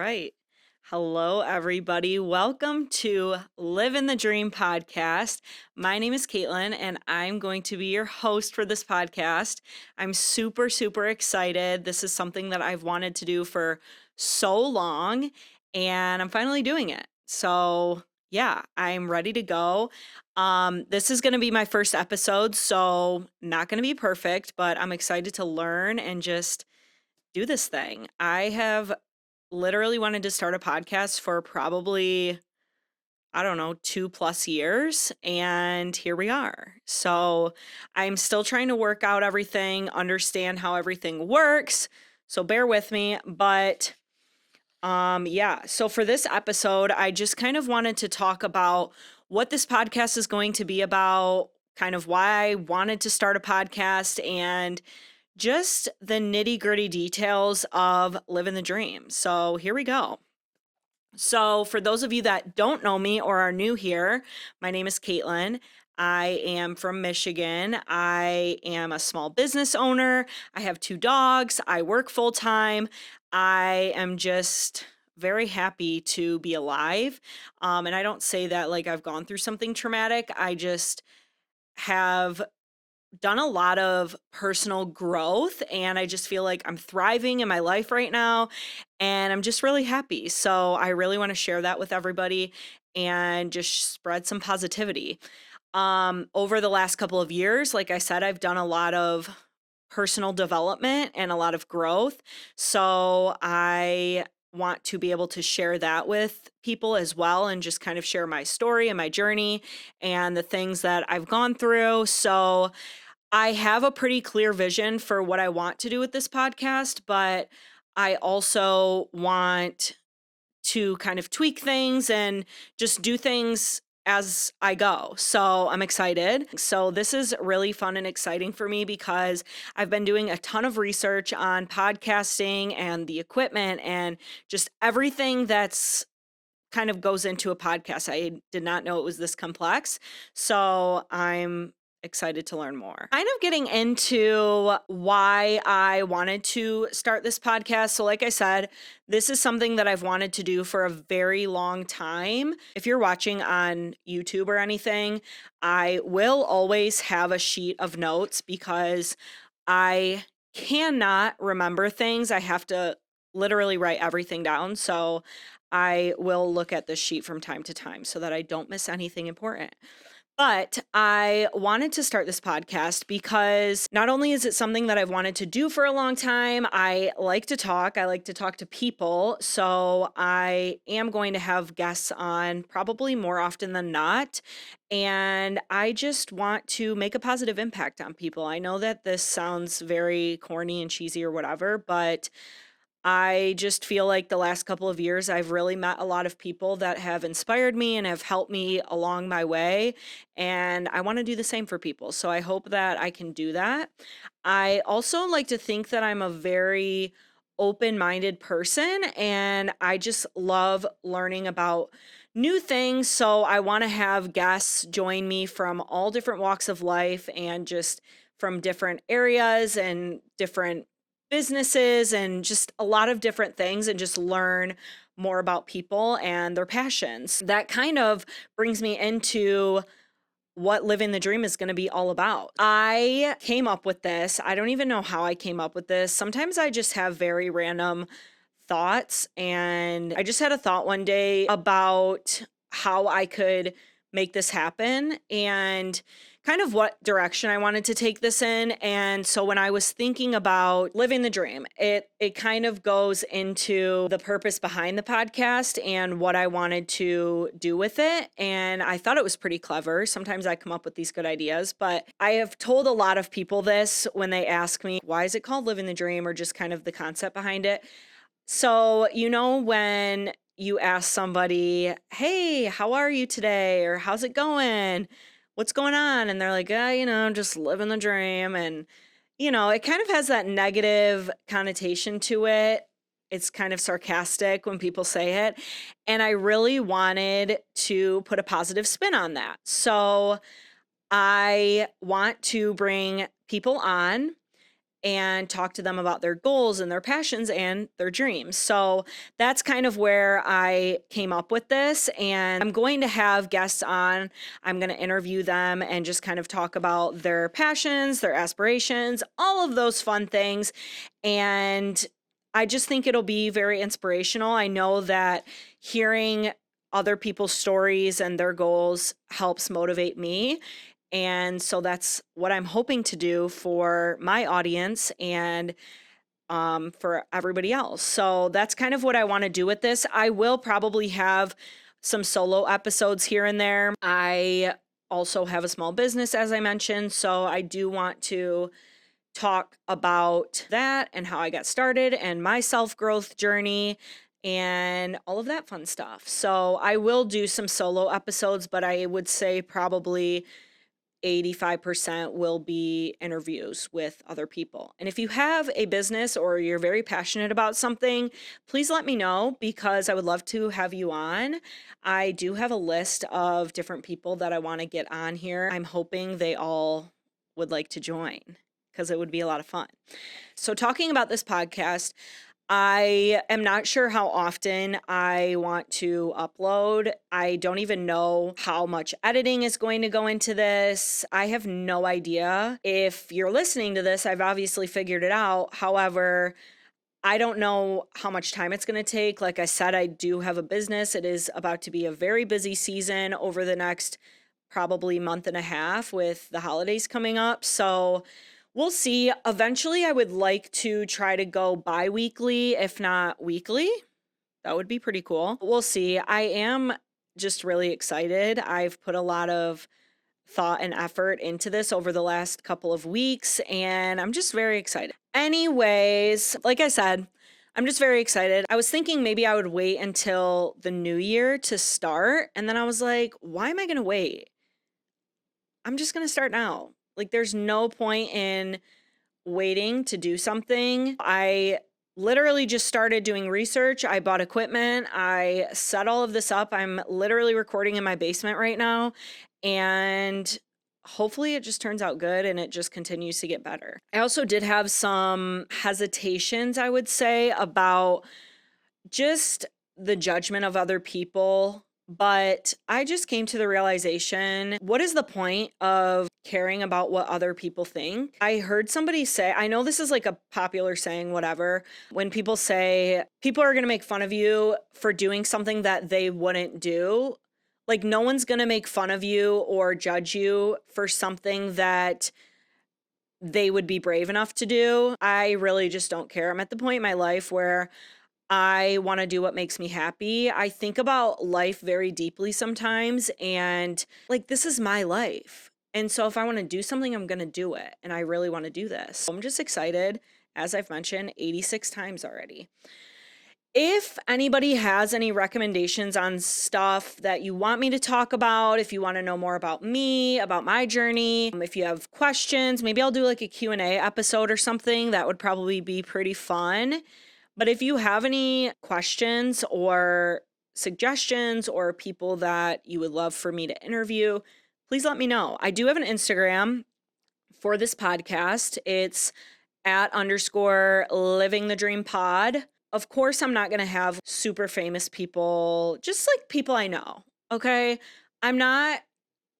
right. Hello, everybody. Welcome to Live in the Dream podcast. My name is Caitlin, and I'm going to be your host for this podcast. I'm super, super excited. This is something that I've wanted to do for so long, and I'm finally doing it. So, yeah, I'm ready to go. This is going to be my first episode, so not going to be perfect, but I'm excited to learn and just do this thing. I have literally wanted to start a podcast for probably, I don't know, 2+ years. And here we are. So I'm still trying to work out everything, understand how everything works. So bear with me. But yeah. So for this episode, I just kind of wanted to talk about what this podcast is going to be about, kind of why I wanted to start a podcast, and just the nitty gritty details of living the dream. So here we go. So, for those of you that don't know me or are new here, my name is Caitlin. I am from Michigan. I am a small business owner. I have 2 dogs. I work full time. I am just very happy to be alive. And I don't say that like I've gone through something traumatic. I just have done a lot of personal growth, and I just feel like I'm thriving in my life right now, and I'm just really happy. So I really want to share that with everybody and just spread some positivity. Over the last couple of years, like I said, I've done a lot of personal development and a lot of growth. So I want to be able to share that with people as well, and just kind of share my story and my journey and the things that I've gone through. So I have a pretty clear vision for what I want to do with this podcast, but I also want to kind of tweak things and just do things as I go. So I'm excited. So this is really fun and exciting for me because I've been doing a ton of research on podcasting and the equipment and just everything that's kind of goes into a podcast. I did not know it was this complex. So I'm excited to learn more. Kind of getting into why I wanted to start this podcast. So, like I said, this is something that I've wanted to do for a very long time. If you're watching on YouTube or anything, I will always have a sheet of notes because I cannot remember things. I have to literally write everything down. So I will look at the sheet from time to time so that I don't miss anything important. But I wanted to start this podcast because not only is it something that I've wanted to do for a long time, I like to talk. I like to talk to people. So I am going to have guests on probably more often than not. And I just want to make a positive impact on people. I know that this sounds very corny and cheesy or whatever, but I just feel like the last couple of years, I've really met a lot of people that have inspired me and have helped me along my way. And I want to do the same for people. So I hope that I can do that. I also like to think that I'm a very open minded person, and I just love learning about new things. So I want to have guests join me from all different walks of life and just from different areas and different businesses and just a lot of different things, and just learn more about people and their passions. That kind of brings me into what living the dream is going to be all about. I came up with this. I don't even know how I came up with this. Sometimes I just have very random thoughts, and I just had a thought one day about how I could make this happen and kind of what direction I wanted to take this in. And so when I was thinking about living the dream, it kind of goes into the purpose behind the podcast and what I wanted to do with it. And I thought it was pretty clever. Sometimes I come up with these good ideas, but I have told a lot of people this when they ask me, why is it called living the dream, or just kind of the concept behind it. So, when you ask somebody, hey, how are you today? Or how's it going? What's going on? And they're like, just living the dream. And, it kind of has that negative connotation to it. It's kind of sarcastic when people say it. And I really wanted to put a positive spin on that. So I want to bring people on and talk to them about their goals and their passions and their dreams. So that's kind of where I came up with this. And I'm going to have guests on. I'm going to interview them and just kind of talk about their passions, their aspirations, all of those fun things. And I just think it'll be very inspirational. I know that hearing other people's stories and their goals helps motivate me. And so that's what I'm hoping to do for my audience and for everybody else. So that's kind of what I want to do with this. I will probably have some solo episodes here and there. I also have a small business, as I mentioned. So I do want to talk about that and how I got started and my self-growth journey and all of that fun stuff. So I will do some solo episodes, but I would say probably 85% will be interviews with other people. And if you have a business or you're very passionate about something, please let me know because I would love to have you on. I do have a list of different people that I want to get on here. I'm hoping they all would like to join because it would be a lot of fun. So talking about this podcast, I am not sure how often I want to upload. I don't even know how much editing is going to go into this. I have no idea. If you're listening to this, I've obviously figured it out. However, I don't know how much time it's going to take. Like I said, I do have a business. It is about to be a very busy season over the next probably month and a half with the holidays coming up. So we'll see. Eventually, I would like to try to go bi-weekly, if not weekly. That would be pretty cool. We'll see. I am just really excited. I've put a lot of thought and effort into this over the last couple of weeks, and I'm just very excited. Anyways, like I said, I'm just very excited. I was thinking maybe I would wait until the new year to start, and then I was like, why am I going to wait? I'm just going to start now. Like, there's no point in waiting to do something. I literally just started doing research. I bought equipment. I set all of this up. I'm literally recording in my basement right now. And hopefully it just turns out good and it just continues to get better. I also did have some hesitations, I would say, about just the judgment of other people. But I just came to the realization, what is the point of caring about what other people think? I heard somebody say, I know this is like a popular saying, whatever, when people say people are going to make fun of you for doing something that they wouldn't do. Like, no one's going to make fun of you or judge you for something that they would be brave enough to do. I really just don't care. I'm at the point in my life where I want to do what makes me happy. I think about life very deeply sometimes, and like, this is my life. And so if I want to do something, I'm going to do it. And I really want to do this. So I'm just excited, as I've mentioned 86 times already. If anybody has any recommendations on stuff that you want me to talk about, if you want to know more about me, about my journey, if you have questions, maybe I'll do like a Q&A episode or something. That would probably be pretty fun. But if you have any questions or suggestions or people that you would love for me to interview, please let me know. I do have an Instagram for this podcast. It's @_living the dream pod. Of course, I'm not going to have super famous people, just like people I know. Okay. I'm not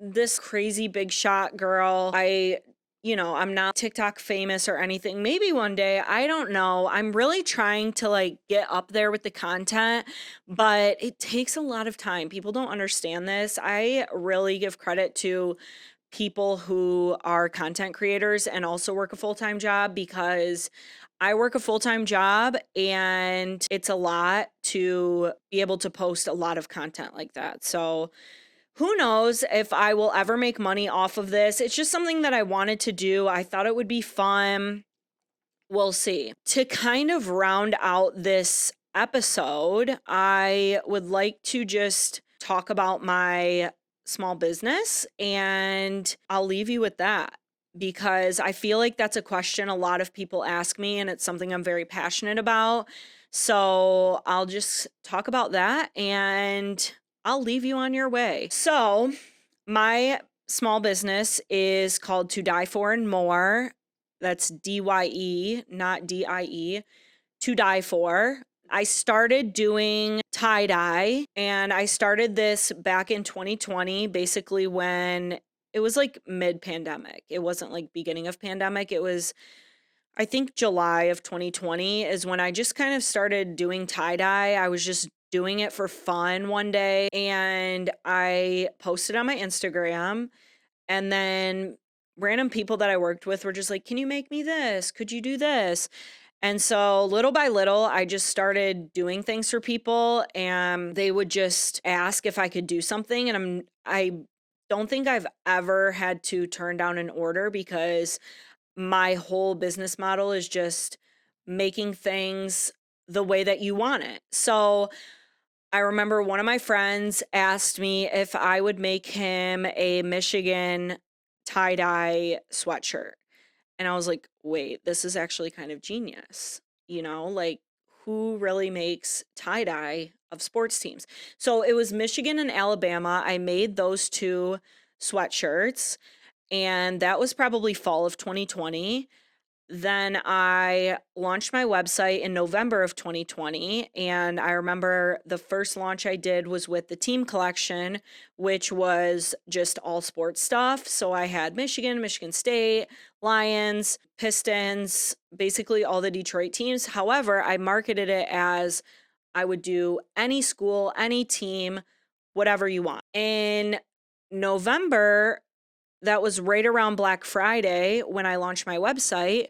this crazy big shot girl. I'm not TikTok famous or anything. Maybe one day, I don't know. I'm really trying to like get up there with the content, but it takes a lot of time. People don't understand this. I really give credit to people who are content creators and also work a full-time job, because I work a full-time job and it's a lot to be able to post a lot of content like that. So who knows if I will ever make money off of this. It's just something that I wanted to do. I thought it would be fun. We'll see. To kind of round out this episode, I would like to just talk about my small business, and I'll leave you with that because I feel like that's a question a lot of people ask me, and it's something I'm very passionate about. So I'll just talk about that and I'll leave you on your way. So my small business is called To Die For and More. That's DYE, not DIE, to die for. I started doing tie dye, and I started this back in 2020, basically when it was like mid pandemic. It wasn't like beginning of pandemic. It was, I think, July of 2020 is when I just kind of started doing tie dye. I was just doing it for fun one day, and I posted on my Instagram, and then random people that I worked with were just like, "Can you make me this? Could you do this?" And so little by little, I just started doing things for people, and they would just ask if I could do something. And I don't think I've ever had to turn down an order because my whole business model is just making things the way that you want it. So I remember one of my friends asked me if I would make him a Michigan tie dye sweatshirt. And I was like, wait, this is actually kind of genius. Like, who really makes tie dye of sports teams? So it was Michigan and Alabama. I made those two sweatshirts, and that was probably fall of 2020. Then I launched my website in November of 2020. And I remember the first launch I did was with the team collection, which was just all sports stuff. So I had Michigan, Michigan State, Lions, Pistons, basically all the Detroit teams. However, I marketed it as I would do any school, any team, whatever you want. In November, that was right around Black Friday when I launched my website.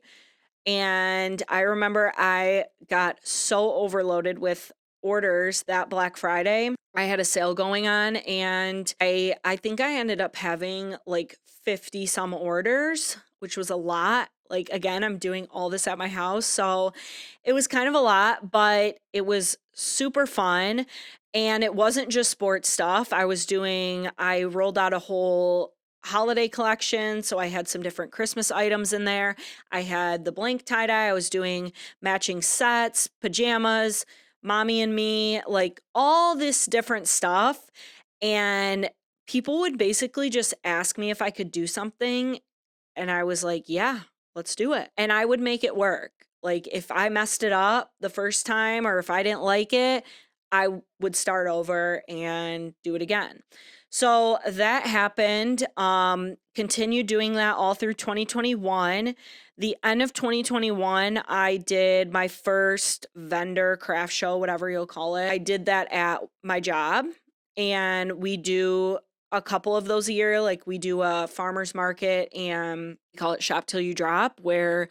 And I remember I got so overloaded with orders that Black Friday. I had a sale going on, and I think I ended up having like 50 some orders, which was a lot. Like, again, I'm doing all this at my house, so it was kind of a lot, but it was super fun. And it wasn't just sports stuff. I rolled out a whole holiday collection. So I had some different Christmas items in there. I had the blank tie dye. I was doing matching sets, pajamas, mommy and me, like all this different stuff. And people would basically just ask me if I could do something. And I was like, yeah, let's do it. And I would make it work. Like, if I messed it up the first time or if I didn't like it, I would start over and do it again. So that happened. Continued doing that all through 2021. The end of 2021, I did my first vendor craft show, whatever you'll call it. I did that at my job, and we do a couple of those a year. Like, we do a farmer's market, and we call it Shop Till You Drop, where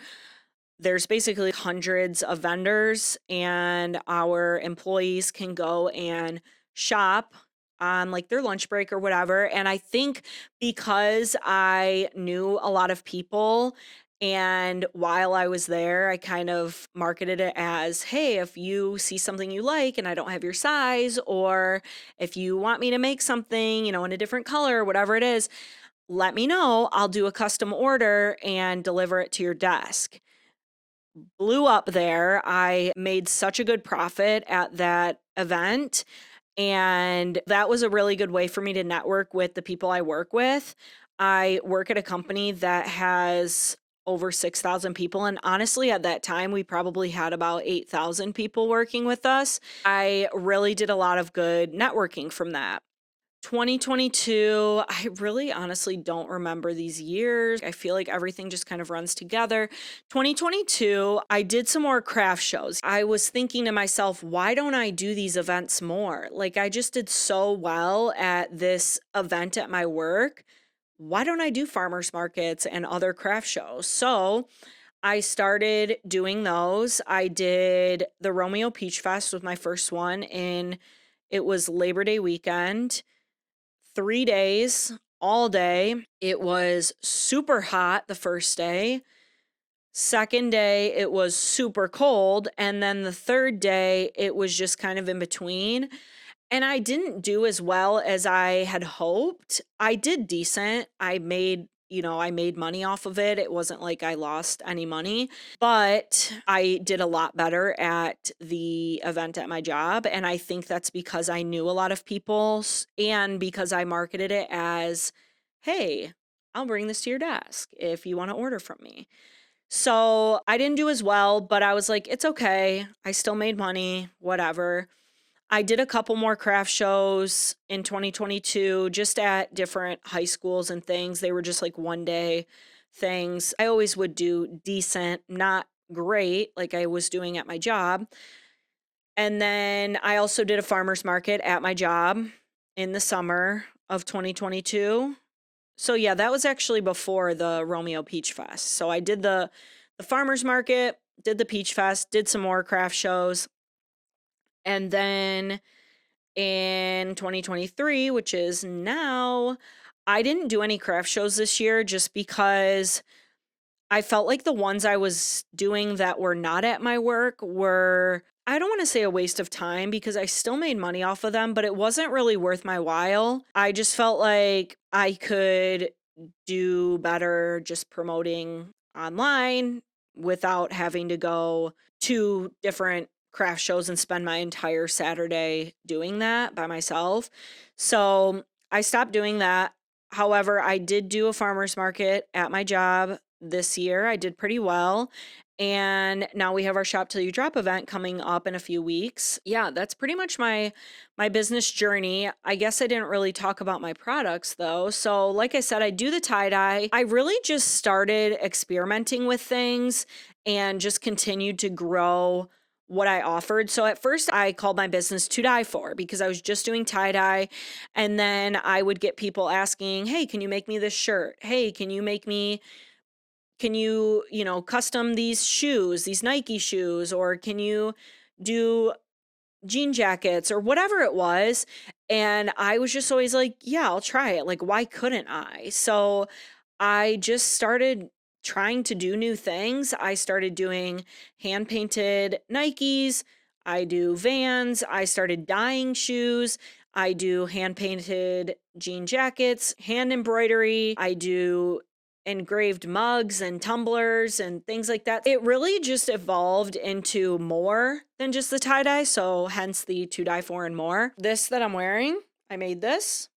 there's basically hundreds of vendors, and our employees can go and shop on like their lunch break or whatever. And I think because I knew a lot of people, and while I was there, I kind of marketed it as, hey, if you see something you like and I don't have your size, or if you want me to make something, in a different color, whatever it is, let me know. I'll do a custom order and deliver it to your desk. Blew up there. I made such a good profit at that event. And that was a really good way for me to network with the people I work with. I work at a company that has over 6,000 people. And honestly, at that time, we probably had about 8,000 people working with us. I really did a lot of good networking from that. 2022, I really honestly don't remember these years. I feel like everything just kind of runs together. 2022, I did some more craft shows. I was thinking to myself, why don't I do these events more? Like, I just did so well at this event at my work. Why don't I do farmers markets and other craft shows? So I started doing those. I did the Romeo Peach Fest was my first one, and it was Labor Day weekend. 3 days, all day. It was super hot the first day. Second day, it was super cold. And then the third day, it was just kind of in between. And I didn't do as well as I had hoped. I did decent. I made money off of it. It wasn't like I lost any money, but I did a lot better at the event at my job. And I think that's because I knew a lot of people and because I marketed it as, hey, I'll bring this to your desk if you want to order from me. So I didn't do as well, but I was like, it's okay. I still made money, whatever. I did a couple more craft shows in 2022, just at different high schools and things. They were just like one day things. I always would do decent, not great, like I was doing at my job. And then I also did a farmer's market at my job in the summer of 2022. So yeah, that was actually before the Romeo Peach Fest. So I did the farmer's market, did the Peach Fest, did some more craft shows, and then in 2023, which is now, I didn't do any craft shows this year just because I felt like the ones I was doing that were not at my work were, I don't want to say a waste of time because I still made money off of them, but it wasn't really worth my while. I just felt like I could do better just promoting online without having to go to different craft shows and spend my entire Saturday doing that by myself. So I stopped doing that. However, I did do a farmer's market at my job this year. I did pretty well. And now we have our Shop Till You Drop event coming up in a few weeks. Yeah, that's pretty much my business journey. I guess I didn't really talk about my products though. So, like I said, I do the tie-dye. I really just started experimenting with things and just continued to grow what I offered. So at first I called my business To Die For because I was just doing tie-dye, and then I would get people asking, "Hey, can you make me this shirt? Hey, can you, custom these shoes, these Nike shoes, or can you do jean jackets or whatever it was?" And I was just always like, yeah, I'll try it. Like, why couldn't I? So I just started trying to do new things. I started doing hand painted Nikes. I do Vans. I started dyeing shoes. I do hand painted jean jackets, hand embroidery. I do engraved mugs and tumblers and things like that. It really just evolved into more than just the tie dye. So, hence the To Die For and more. This that I'm wearing, I made this.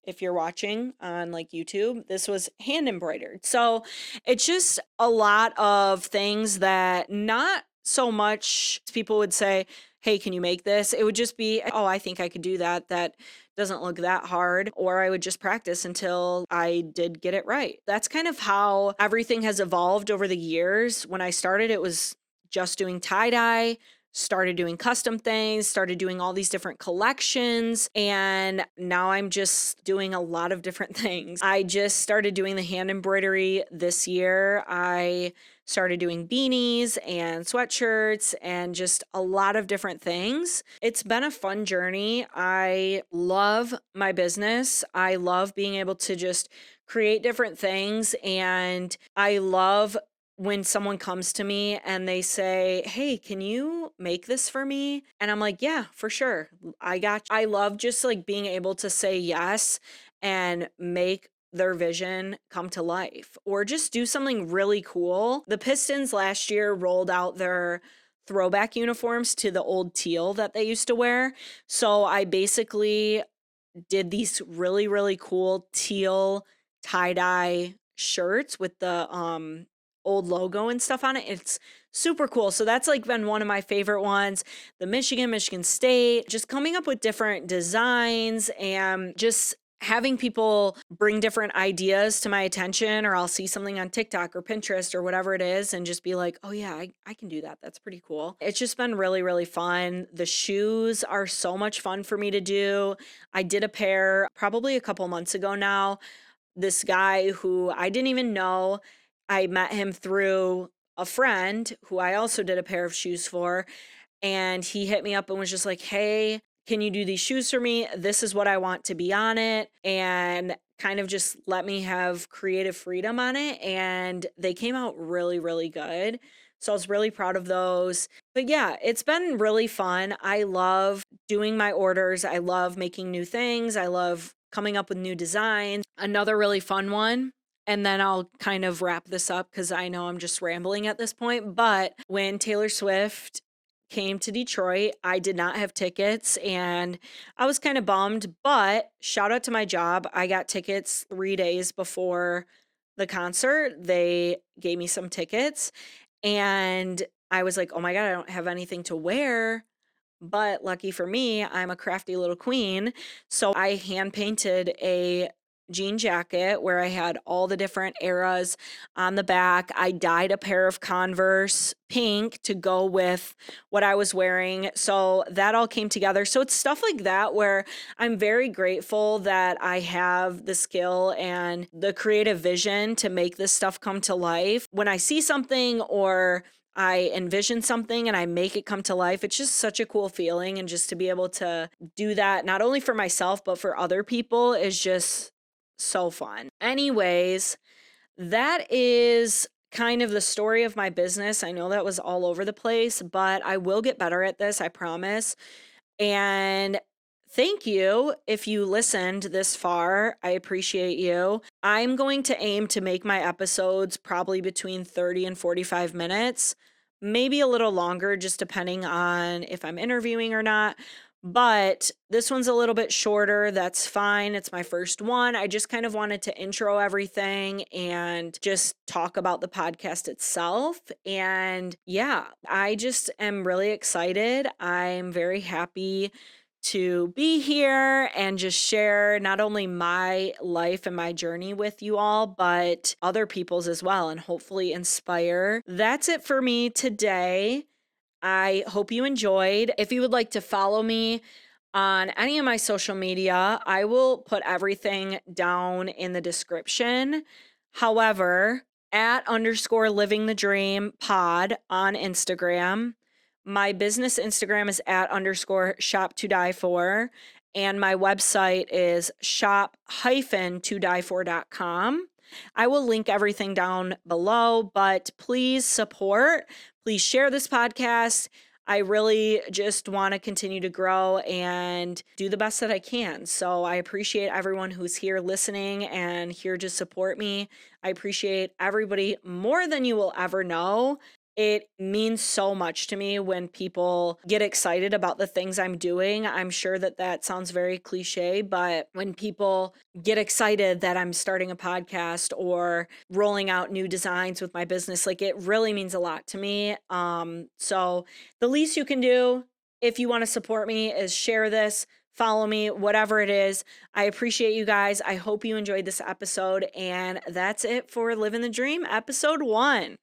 If you're watching on like YouTube, this was hand embroidered. So, it's just a lot of things that not so much people would say, "Hey, can you make this?" It would just be, "Oh, I think I could do that. That doesn't look that hard." Or I would just practice until I did get it right. That's kind of how everything has evolved over the years. When I started, it was just doing tie dye, started doing custom things, started doing all these different collections, and now I'm just doing a lot of different things. I just started doing the hand embroidery this year. I started doing beanies and sweatshirts and just a lot of different things. It's been a fun journey. I love my business. I love being able to just create different things, and I love when someone comes to me and they say, "Hey, can you make this for me?" And I'm like, "Yeah, for sure. I got you." I love just like being able to say yes and make their vision come to life or just do something really cool. The Pistons last year rolled out their throwback uniforms to the old teal that they used to wear. So I basically did these really, really cool teal tie-dye shirts with the old logo and stuff on it. It's super cool. So that's like been one of my favorite ones. The Michigan State, just coming up with different designs and just having people bring different ideas to my attention, or I'll see something on TikTok or Pinterest or whatever it is and just be like, "Oh yeah, I can do that. That's pretty cool." It's just been really, really fun. The shoes are so much fun for me to do. I did a pair probably a couple months ago now. This guy who I didn't even know, I met him through a friend who I also did a pair of shoes for, and he hit me up and was just like, "Hey, can you do these shoes for me? This is what I want to be on it." And kind of just let me have creative freedom on it. And they came out really, really good. So I was really proud of those. But yeah, it's been really fun. I love doing my orders. I love making new things. I love coming up with new designs. Another really fun one, and then I'll kind of wrap this up because I know I'm just rambling at this point. But when Taylor Swift came to Detroit, I did not have tickets and I was kind of bummed, but shout out to my job. I got tickets 3 days before the concert, they gave me some tickets, and I was like, "Oh my god, I don't have anything to wear." But lucky for me, I'm a crafty little queen. So I hand painted a jean jacket where I had all the different eras on the back. I dyed a pair of Converse pink to go with what I was wearing. So that all came together. So it's stuff like that where I'm very grateful that I have the skill and the creative vision to make this stuff come to life. When I see something or I envision something and I make it come to life. It's just such a cool feeling. And just to be able to do that, not only for myself, but for other people, is just so fun. Anyways, that is kind of the story of my business. I know that was all over the place, but I will get better at this, I promise. And thank you if you listened this far. I appreciate you. I'm going to aim to make my episodes probably between 30 and 45 minutes, maybe a little longer, just depending on if I'm interviewing or not. But this one's a little bit shorter. That's fine. It's my first one. I just kind of wanted to intro everything and just talk about the podcast itself. And yeah, I just am really excited. I'm very happy to be here and just share not only my life and my journey with you all, but other people's as well, and hopefully inspire. That's it for me today. I hope you enjoyed. If you would like to follow me on any of my social media, I will put everything down in the description. However, at underscore living the dream pod on Instagram. My business Instagram is at underscore shop to die for. And my website is shop to die for.com. I will link everything down below, but please support. Please share this podcast. I really just want to continue to grow and do the best that I can. So I appreciate everyone who's here listening and here to support me. I appreciate everybody more than you will ever know. It means so much to me when people get excited about the things I'm doing. I'm sure that that sounds very cliche, but when people get excited that I'm starting a podcast or rolling out new designs with my business, like, it really means a lot to me. So the least you can do if you want to support me is share this, follow me, whatever it is. I appreciate you guys. I hope you enjoyed this episode. And that's it for Living the Dream, episode 1.